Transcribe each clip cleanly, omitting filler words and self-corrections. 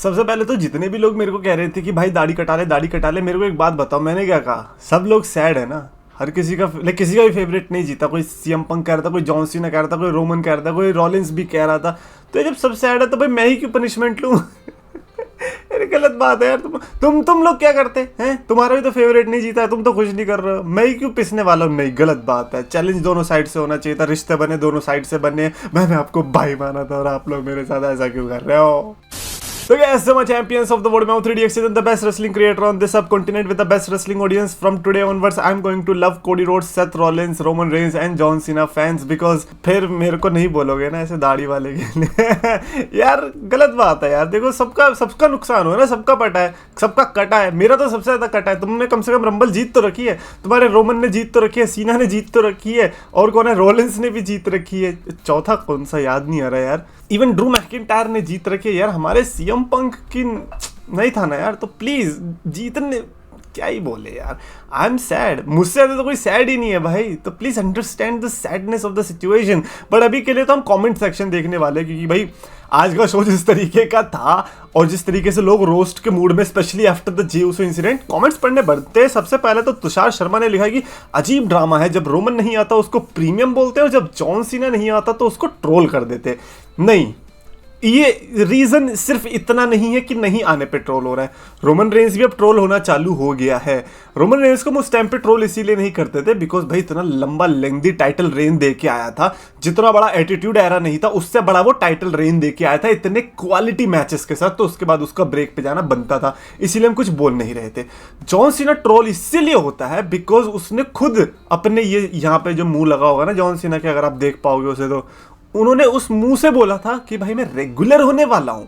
सबसे पहले तो जितने भी लोग मेरे को कह रहे थे कि भाई दाढ़ी कटा ले दाढ़ी कटा ले, मेरे को एक बात बताओ, मैंने क्या कहा? सब लोग सैड है ना, हर किसी का किसी का भी फेवरेट नहीं जीता। कोई सीएम पंक कह रहा था, कोई जॉन सीना कह रहा था, कोई रोमन कह रहा था, कोई रॉलिंस भी कह रहा था। तो जब सब सैड है तो भाई मैं ही क्यों पनिशमेंट लूँ? अरे गलत बात है यार। तुम लोग क्या करते हैं? तुम्हारा भी तो फेवरेट नहीं जीता है, तुम तो खुश नहीं कर रहे हो, मैं ही क्यों पिसने वाला हूँ? नहीं, गलत बात है। चैलेंज दोनों साइड से होना चाहिए था, रिश्ते बने दोनों साइड से बने। मैंने आपको भाई माना था और आप लोग मेरे साथ ऐसा क्यों कर रहे हो? So guys, so much champions of the world, मैं 3DX is the best wrestling creator on this subcontinent with the best wrestling audience. From today onwards, I'm going to love Cody Rhodes, Seth Rollins, Roman Reigns and John Cena fans because फिर मेरे को नहीं बोलोगे ना ऐसे दाढ़ी वाले के लिए। यार गलत बात है यार। देखो सबका नुकसान हो ना, सबका पटा है, सबका कटा है। मेरा तो सबसे ज्यादा कटा है। तुमने कम से कम रंबल जीत तो रखी है, तुम्हारे रोमन ने जीत तो रखी है, सीना ने जीत तो रखी है, और कौन है? रोलिंस ने भी जीत रखी है। चौथा कौन सा याद नहीं आ रहा यार। इवन ड्रू मैकिंटायर ने जीत रखी है यार। हमारे सीएम पंक की नहीं था ना यार। तो प्लीज जीतने क्या ही बोले यार। आई एम सैड, मुझसे ज्यादा तो कोई सैड ही नहीं है भाई। तो please understand the sadness of the situation. But अभी के लिए तो हम कमेंट सेक्शन देखने वाले, क्योंकि भाई आज का शो जिस तरीके का था और जिस तरीके से लोग रोस्ट के मूड में, specially after the J Uso incident, comments पढ़ने बढ़ते हैं। सबसे पहले तो तुषार शर्मा ने लिखा कि अजीब ड्रामा है, जब रोमन नहीं आता उसको प्रीमियम बोलते हैं और जब जॉन सीना नहीं आता तो उसको ट्रोल कर देते। नहीं, ये रीजन सिर्फ इतना नहीं है कि नहीं आने पे ट्रोल हो रहा है। रोमन रेंज भी अब ट्रोल होना चालू हो गया है। रोमन रेंज को उस टाइम पे ट्रोल इसीलिए नहीं करते थे बिकॉज भाई इतना लंबा लेंथी टाइटल रेन दे के आया था। जितना बड़ा एटीट्यूड एरा नहीं था उससे बड़ा वो टाइटल रेन दे के आया था, इतने क्वालिटी मैचेस के साथ। तो उसके बाद उसका ब्रेक पे जाना बनता था, इसीलिए हम कुछ बोल नहीं रहे थे। जॉन सीना ट्रोल इसीलिए होता है बिकॉज उसने खुद अपने ये यहाँ पे जो मुंह लगा होगा ना जॉन सीना के, अगर आप देख पाओगे उसे, तो उन्होंने उस मुंह से बोला था कि भाई मैं रेगुलर होने वाला हूं,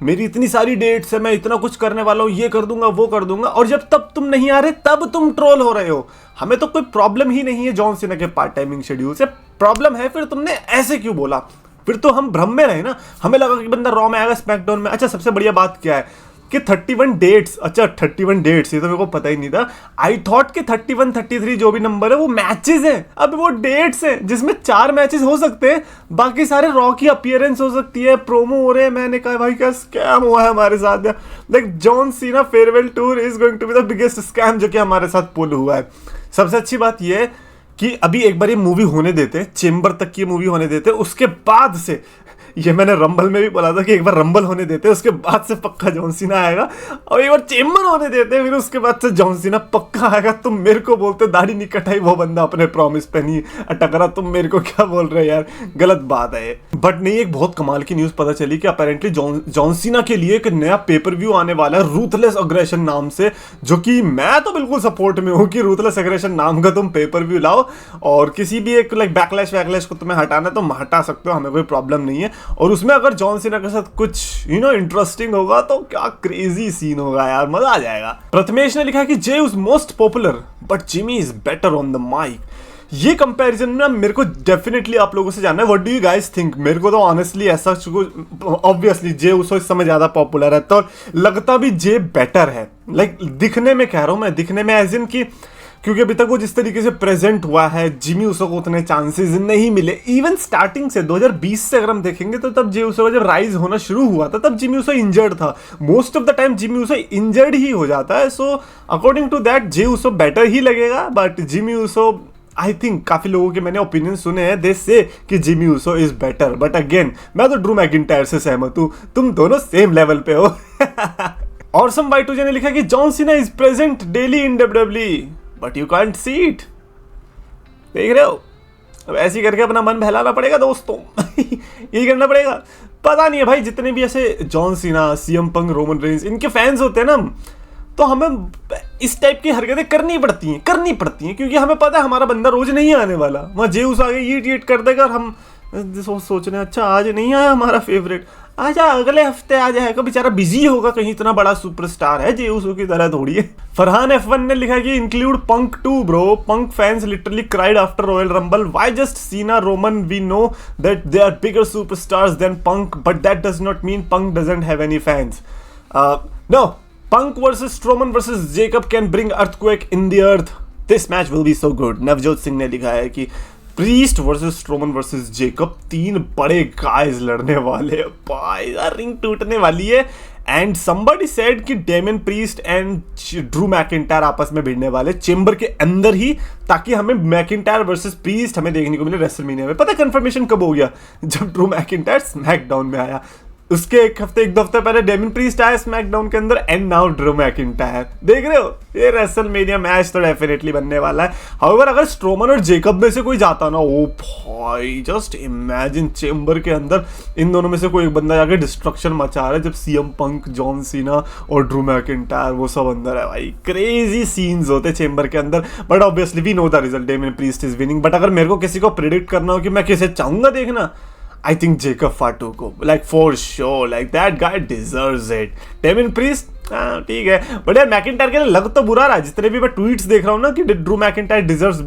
मेरी इतनी सारी डेट्स है, मैं इतना कुछ करने वाला हूं, ये कर दूंगा वो कर दूंगा। और जब तब तुम नहीं आ रहे तब तुम ट्रोल हो रहे हो। हमें तो कोई प्रॉब्लम ही नहीं है जॉन सीना के पार्ट टाइमिंग शेड्यूल से। प्रॉब्लम है फिर तुमने ऐसे क्यों बोला। फिर तो हम भ्रम में रहे ना, हमें लगा कि बंदा रॉ में आएगा, स्मैकडाउन में। अच्छा सबसे बढ़िया बात क्या है कि 31 डेट्स, अच्छा 31 डेट्स, ये तो मेरे को पता ही नहीं था। आई थॉट कि 31 33 जो भी नंबर है वो मैचेस हैं। अब वो डेट्स हैं जिसमें 4 मैचेस हो सकते हैं, बाकी सारे रॉ की अपीयरेंस हो सकती है, प्रोमो हो रहे हैं। मैंने कहा भाई क्या स्कैम हुआ है हमारे साथ। Like John Cena farewell tour is going to be the biggest scam जो कि हमारे साथ पुल हुआ है। सबसे अच्छी बात यह है कि अभी एक बार ये मूवी होने देते, चेम्बर तक की मूवी होने देते, उसके बाद से, ये मैंने रंबल में भी बोला था कि एक बार रंबल होने देते, उसके बाद से पक्का जॉन सीना आएगा। और एक बार चेम्बर होने देते, फिर उसके बाद से जॉन सीना पक्का आएगा। तुम मेरे को बोलते दाढ़ी नहीं कटाई, वो बंदा अपने प्रॉमिस पे नहीं अटक रहा, तुम मेरे को क्या बोल रहे हो यार, गलत बात है। बट नहीं, एक बहुत कमाल की न्यूज पता चली कि अपेरेंटली जॉन सीना के लिए एक नया पेपर व्यू आने वाला है रूथलेस अग्रेशन नाम से, जो कि मैं तो बिल्कुल सपोर्ट में हूँ कि रूथलेस अग्रेशन नाम का तुम पेपर व्यू लाओ और किसी भी एक लाइक बैकलैश वैकलैश को तुम्हें हटाना है तो हटा सकते हो, हमें कोई प्रॉब्लम नहीं है। और उसमें अगर जॉन सीना के साथ कुछ इंटरेस्टिंग होगा तो क्या क्रेजी सीन होगा यार, मजा आ जाएगा। प्रथमेश ने लिखा कि Jey is most popular but Jimmy is better on the mic. ये कंपैरिजन ना मेरे को डेफिनेटली आप लोगों से जानना है, what do you guys think. मेरे को तो ऑनेस्टली ऐसा, ऑब्वियसली जे उसो इस समय ज्यादा पॉपुलर है, तो लगता भी जे बेटर है। लाइक दिखने में कह रहा हूं मैं, दिखने में एज इन की, क्योंकि अभी तक वो जिस तरीके से प्रेजेंट हुआ है, जिमी उसो को उतने चांसेस नहीं मिले। इवन स्टार्टिंग से 2020 से अगर हम देखेंगे तो तब जे उसो जब राइज होना शुरू हुआ था तब जिमी उसो इंजर्ड था। Most of the time Jimmy Uso injured ही हो जाता है। So according to that Jey Uso better ही लगेगा। But Jimmy Uso I think काफी लोगों के मैंने ओपिनियन सुने हैं, दे से कि Jimmy Uso is better. But again मैं तो ड्रू मैकिंटायर से सहमत हूं, तुम दोनों सेम लेवल पे हो। और सम वाई ने लिखा कि John Cena is present daily in WWE but you can't see it. देख रहे हो, अब ऐसे करके अपना मन बहलाना पड़ेगा दोस्तों। यही करना पड़ेगा। पता नहीं है भाई, जितने भी ऐसे John Cena, CM Punk, Roman Reigns, इनके फैंस होते हैं ना, तो हमें इस टाइप की हरकतें करनी पड़ती हैं क्योंकि हमें पता है हमारा बंदा रोज नहीं आने वाला। वहाँ जे उस आगे ये कर देगा और हम सोच रहे हैं अच्छा आज नहीं आया हमारा फेवरेट, आजा अगले हफ्ते आ जाएगा। बेचारा बिजी होगा कहीं, इतना बड़ा सुपरस्टार है जे उसो की तरह थोड़ी है। फरहान F1 ने लिखा कि include Punk too bro, Punk fans literally cried after Royal Rumble, why just Cena Roman, we know that they are bigger superstars than Punk but that does not mean Punk doesn't have any fans. No, Punk versus Strowman versus Jacob can bring earthquake in the earth, this match will be so good. Navjot Singh ने लिखा है कि Priest versus Strowman versus Jacob, 3 बड़े guys लड़ने वाले, भाई ring टूटने वाली है। एंड somebody said कि Damien priest and Drew McIntyre आपस में भिड़ने वाले चेंबर के अंदर ही, ताकि हमें मैकिंटायर वर्सेस प्रीस्ट हमें देखने को मिले रेसलमेनिया में। पता है कंफर्मेशन कब हो गया? जब ड्रू मैकिंटायर स्मैकडाउन में आया, उसके एक दो हफ्ते पहले डेमियन प्रीस्ट आया स्मैकडाउन के अंदर, एंड नाउ ड्रू मैकिंटायर। देख रहे हो, ये रेसलमेनिया मैच तो डेफिनेटली बनने वाला है। हाउएवर अगर स्ट्रोमन और जेकब में से कोई जाता ना, ओ भाई जस्ट इमेजिन चेंबर के अंदर इन दोनों में से कोई एक बंदा जाके डिस्ट्रक्शन मचा रहा है, जब सीएम पंक, जॉन सीना और ड्रू मैकिंटायर वो सब अंदर है भाई। क्रेजी सीन्स होते चेंबर के अंदर। But obviously we know the result, Damian Priest is winning. But अगर मेरे को किसी को प्रिडिक्ट करना हो कि मैं किसे चाहूंगा देखना, I think Jacob Fatu को, like for sure, like that guy deserves it. Damien priest ठीक है, बट यार मैकिंटायर के लिए लग तो बुरा रहा है। जितने भी मैं ट्वीट्स देख रहा हूँ ना कि ड्रू मैकिंटायर डिजर्व्स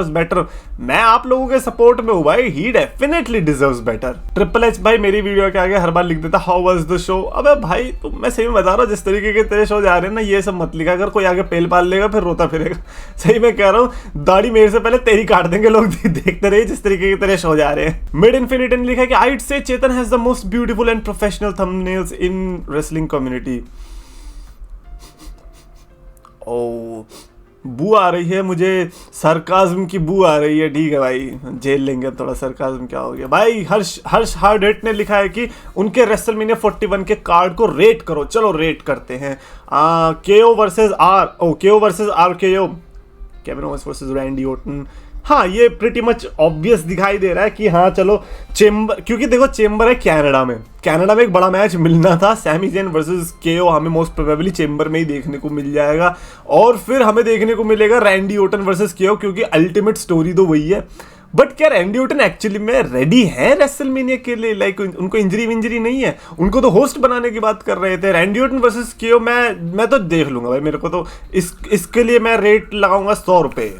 बेटर, मैं आप लोगों के सपोर्ट में हूँ भाई। He definitely deserves better. Triple H भाई मेरी वीडियो के आगे हर बार लिख देता हाउ वाज द शो। अबे भाई तो मैं सही में बता रहा हूँ, जिस तरीके के तेरे शो जा रहे हैं ना, ये सब मत लिखा। अगर कोई आगे पेल पाल लेगा फिर रोता फिरेगा। सही में कह रहा हूँ, दाढ़ी मेरे से पहले तेरी काट देंगे लोग देखते रहे जिस तरीके के तेरे शो जा रहे हैं। मिड इन्फिनिटी ने लिखा है कि I would say Chetan has the most beautiful and professional thumbnails in wrestling community. ओ बू आ रही है मुझे, सरकाज़म की बू आ रही है। ठीक है भाई, जेल लेंगे अब थोड़ा। सरकाज़म क्या हो गया भाई? हर्ष हार्ड रेट ने लिखा है कि उनके रेसलमेनिया 41 के कार्ड को रेट करो। चलो रेट करते हैं। केओ versus RKO, Kevin Owens versus Randy Orton. हाँ, ये प्रिटी मच ऑब्वियस दिखाई दे रहा है कि हाँ चलो चेंबर, क्योंकि देखो चेंबर है कनाडा में एक बड़ा मैच मिलना था। सैमी ज़ेन वर्सेस केओ हमें मोस्ट प्रोबेबली चेंबर में ही देखने को मिल जाएगा, और फिर हमें देखने को मिलेगा रैंडी ऑर्टन वर्सेस केओ, क्योंकि अल्टीमेट स्टोरी तो वही है। बट क्या रैंडी ऑर्टन एक्चुअली में रेडी है रेसलमेनिया के लिए? लाइक उनको इंजरी नहीं है, उनको तो होस्ट बनाने की बात कर रहे थे। रैंडी ऑर्टन वर्सेस केओ मैं तो देख लूंगा भाई। मेरे को तो इसके लिए मैं रेट लगाऊंगा 100 रुपये।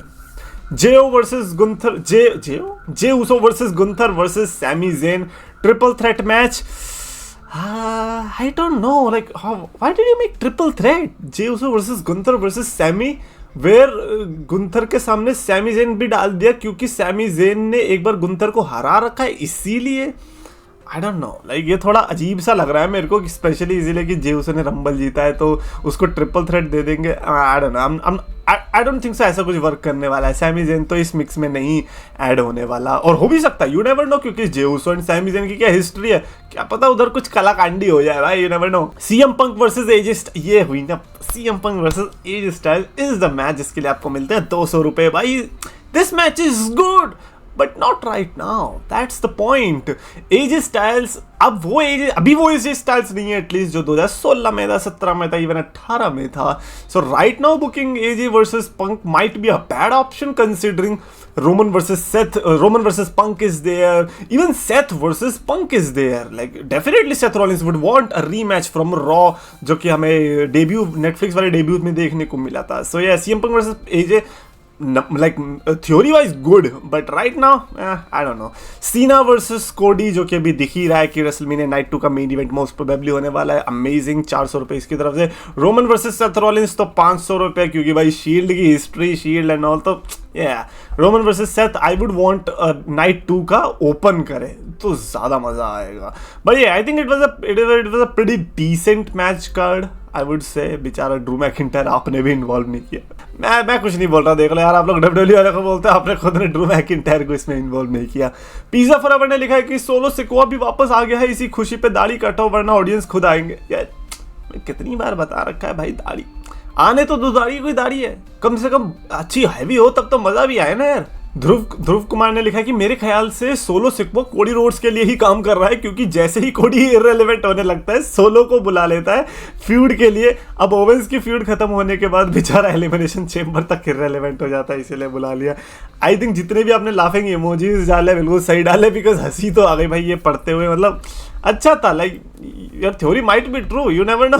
जेओ versus Gunther, Jey Uso versus Gunther versus Sami Zayn triple threat match. I don't know like why did you make triple threat? Jey Uso versus Gunther versus Sami, where Gunther के सामने Sami Zayn भी डाल दिया, क्योंकि Sami Zayn ने एक बार Gunther को हरा रखा है, इसीलिए। आई डोंट नो, लाइक ये थोड़ा अजीब सा लग रहा है मेरे को, स्पेशली इसीलिए कि जे उसो ने रंबल जीता है तो उसको ट्रिपल थ्रेट दे देंगे। आई don't no, I don't think so ऐसा कुछ वर्क करने वाला है। सैमी ज़ेन तो इस मिक्स में नहीं ऐड होने वाला, और हो भी सकता है, यू नेवर नो, क्योंकि जे उसो एंड सैमी ज़ेन की क्या हिस्ट्री है, क्या पता उधर कुछ कलाकांडी हो जाए भाई, you never know. CM Punk versus AJ Styles, ये हुई ना, CM Punk versus AJ Styles is the match जिसके लिए आपको मिलते हैं 200 रुपये भाई। This match is good but not right now, that's the point. AJ Styles अभी वो एजे स्टाइल्स नहीं है एटलीस्ट जो 2016 में था, 17 में था, इवन 18 में था। So right now booking AJ versus Punk might be a bad option considering Roman versus Punk is there, even Seth versus Punk is there. Like definitely Seth Rollins would want a rematch from Raw, जो कि हमें Netflix वाले debut में देखने को मिला था। So yeah, CM Punk versus AJ, like theory wise good, but right now I don't know. Cena versus Cody, जो कि अभी दिख ही रहा है कि WrestleMania Night 2 का मेन इवेंट मोस्ट प्रोबेबली होने वाला है। अमेजिंग, 400 रुपये इसकी तरफ से। रोमन वर्सेस सेथ रॉलिंस तो 500 रुपये, क्योंकि भाई शील्ड की हिस्ट्री, शील्ड एंड ऑल, तो Roman versus Seth I would want night 2 का ओपन करे तो ज्यादा मजा आएगा। But I think it was a pretty decent match card, I would say. बेचारा ड्रू मैकिंटायर आपने भी इन्वॉल्व नहीं किया। मैं कुछ नहीं बोल रहा, देख लो यार, आप लोग डब्ल्यूडब्ल्यूई वाले को बोलते हैं, आपने खुद ने ड्रू मैकिंटायर को इसमें इन्वॉल्व नहीं किया। पिज्जा फॉरएवर ने लिखा है कि सोलो सिकोआ भी वापस आ गया है, इसी खुशी पे दाढ़ी कटाओ वरना ऑडियंस खुद आएंगे। यार कितनी बार बता रखा है भाई, दाढ़ी आने तो दो, दाढ़ी कोई दाढ़ी है, कम से कम अच्छी हैवी हो तब तो मजा भी आए ना यार। ध्रुव कुमार ने लिखा है कि मेरे ख्याल से सोलो सिक्वो कोडी रोड्स के लिए ही काम कर रहा है, क्योंकि जैसे ही कोडी इररिलेवेंट होने लगता है सोलो को बुला लेता है फ्यूड के लिए। अब ओवेंस की फ्यूड खत्म होने के बाद बेचारा एलिमिनेशन चेंबर तक इररिलेवेंट हो जाता है, इसीलिए बुला लिया। आई थिंक जितने भी आपने लाफिंग इमोजीज डाले बिल्कुल सही डाले, बिकॉज हंसी तो आ गई भाई ये पढ़ते हुए, मतलब अच्छा था। Like your theory might be true, you never know.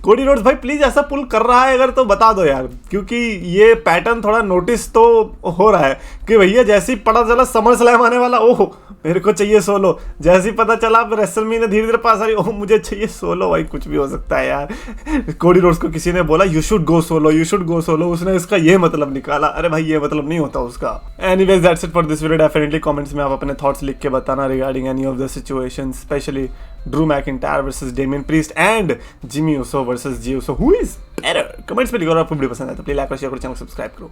Cody Rhodes भाई प्लीज ऐसा पुल कर रहा है अगर तो बता दो यार, क्योंकि ये पैटर्न थोड़ा नोटिस तो हो रहा है कि भैया जैसे ही पता चला समर स्लैम आने वाला, ओह मेरे को चाहिए सोलो, जैसे ही पता चला रेसलमेनिया धीरे धीरे पास आ रही, ओह मुझे चाहिए सोलो। भाई कुछ भी हो सकता है यार। कोडी रोड्स को किसी ने बोला यू शुड गो सोलो, उसने इसका ये मतलब निकाला, अरे भाई ये मतलब नहीं होता उसका। Anyways that's it for this video. Definitely comments में आप अपने थॉट्स लिख के बताना regarding any of the situation, specially Drew McIntyre versus Damien priest and Jimmy Uso versus Jey Uso, who is better? Comments में लिखो और आपको वीडियो पसंद है तो प्लीज लाइक और शेयर करो, चैनल को सब्सक्राइब करो।